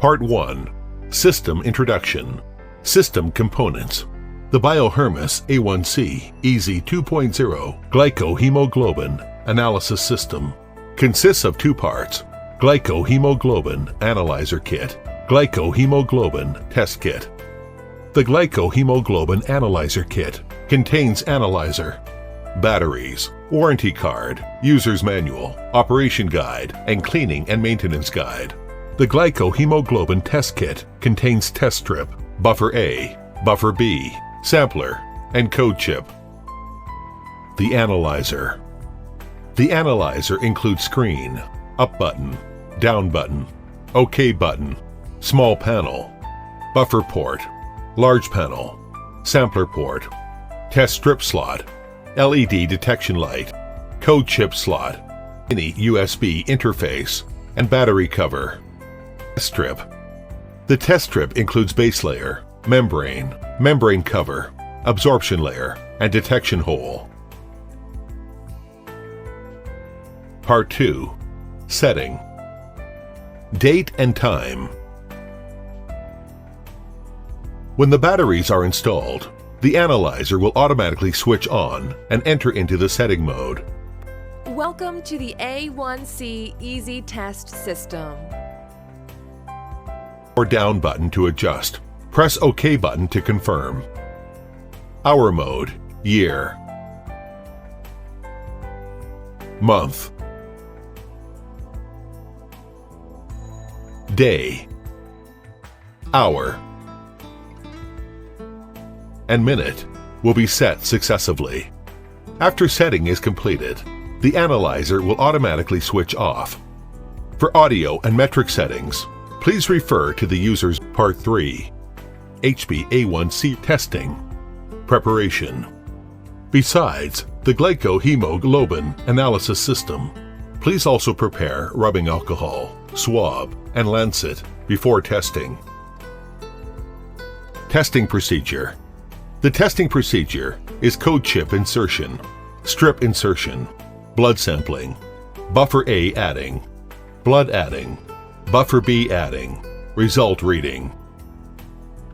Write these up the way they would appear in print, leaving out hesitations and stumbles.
Part 1. System Introduction. System Components. The Biohermes A1C EZ 2.0 Glycohemoglobin Analysis System consists of two parts: Glycohemoglobin Analyzer Kit, Glycohemoglobin Test Kit. The Glycohemoglobin Analyzer Kit contains analyzer, batteries, warranty card, user's manual, operation guide, and cleaning and maintenance guide. The Glycohemoglobin Test Kit contains test strip, buffer A, buffer B, sampler, and code chip. The analyzer. The analyzer includes screen, up button, down button, OK button, small panel, buffer port, large panel, sampler port, test strip slot, LED detection light, code chip slot, mini USB interface, and battery cover. Test strip. The test strip includes base layer, membrane, membrane cover, absorption layer, and detection hole. Part 2. Setting. Date and time. When the batteries are installed, the analyzer will automatically switch on and enter into the setting mode. Welcome to the A1C Easy Test System. Or down button to adjust. Press OK button to confirm. Hour mode, year. Month. Day. Hour. And minute will be set successively. After setting is completed, the analyzer will automatically switch off. For audio and metric settings, please refer to the user's Part 3, HbA1c testing, preparation. Besides the glycohemoglobin analysis system, please also prepare rubbing alcohol, swab, and lancet before testing. Testing procedure. The testing procedure is code chip insertion, strip insertion, blood sampling, buffer A adding, blood adding, buffer B adding, result reading.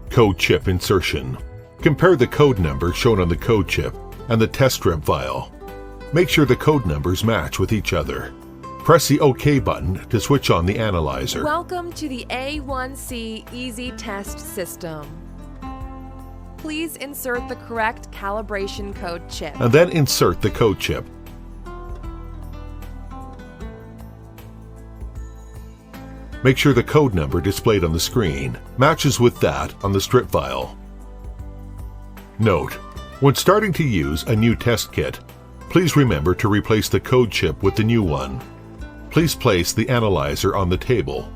Code chip insertion. Compare the code number shown on the code chip and the test strip vial. Make sure the code numbers match with each other. Press the OK button to switch on the analyzer. Welcome to the A1C Easy Test System. Please insert the correct calibration code chip. And then insert the code chip. Make sure the code number displayed on the screen matches with that on the strip vial. Note: when starting to use a new test kit, please remember to replace the code chip with the new one. Please place the analyzer on the table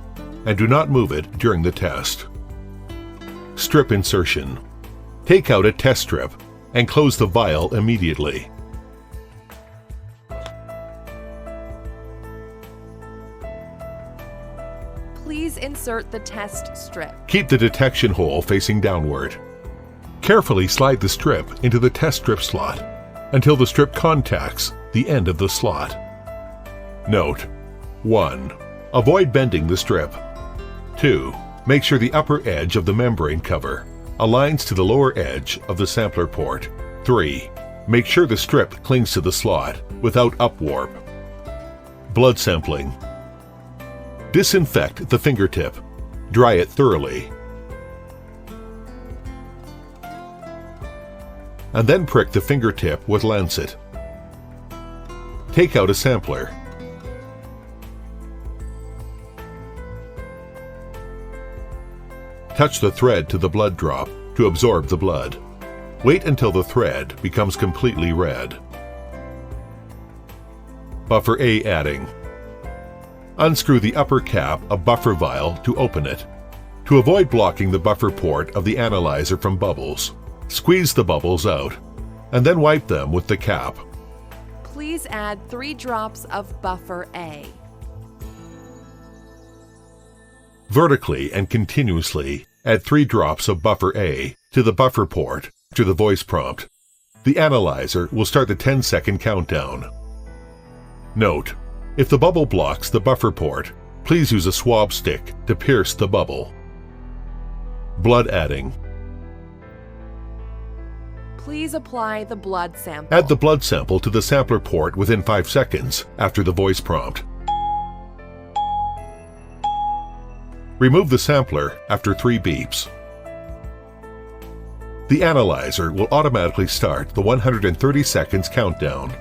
and do not move it during the test. Strip insertion. Take out a test strip and close the vial immediately. Please insert the test strip. Keep the detection hole facing downward. Carefully slide the strip into the test strip slot until the strip contacts the end of the slot. Note: 1. Avoid bending the strip. 2. Make sure the upper edge of the membrane cover aligns to the lower edge of the sampler port. 3. Make sure the strip clings to the slot without upwarp. Blood sampling. Disinfect the fingertip. Dry it thoroughly. And then prick the fingertip with lancet. Take out a sampler. Touch the thread to the blood drop to absorb the blood. Wait until the thread becomes completely red. Buffer A adding. Unscrew the upper cap of buffer vial to open it. To avoid blocking the buffer port of the analyzer from bubbles, squeeze the bubbles out and then wipe them with the cap. Please add 3 drops of buffer A. Vertically and continuously add 3 drops of buffer A to the buffer port to the voice prompt. The analyzer will start the 10-second countdown. Note: if the bubble blocks the buffer port, Please use a swab stick to pierce the bubble. Blood adding. Please apply the blood sample. Add the blood sample to the sampler port within 5 seconds after the voice prompt. Remove the sampler after 3 beeps. The analyzer will automatically start the 130 seconds countdown.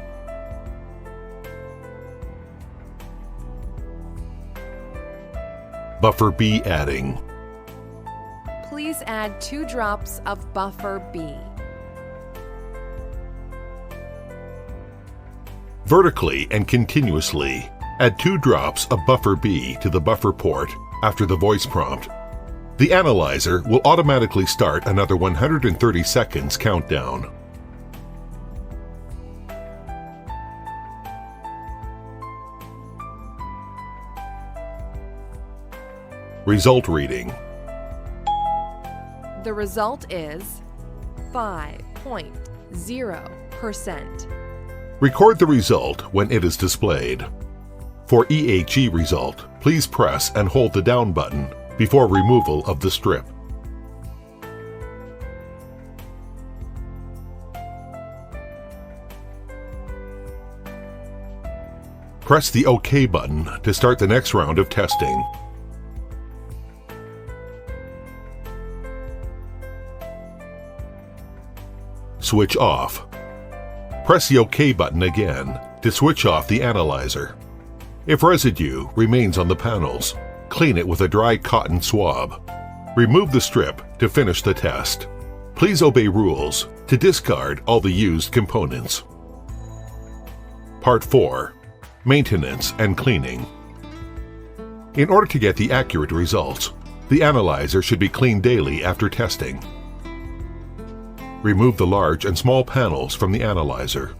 Buffer B adding. Please add 2 drops of buffer B. Vertically and continuously, add 2 drops of buffer B to the buffer port after the voice prompt. The analyzer will automatically start another 130 seconds countdown. Result reading. The result is 5.0%. Record the result when it is displayed. For EHG result, please press and hold the down button before removal of the strip. Press the OK button to start the next round of testing. Switch off. Press the OK button again to switch off the analyzer. If residue remains on the panels, clean it with a dry cotton swab. Remove the strip to finish the test. Please obey rules to discard all the used components. Part 4. Maintenance and cleaning. In order to get the accurate results, the analyzer should be cleaned daily after testing. Remove the large and small panels from the analyzer.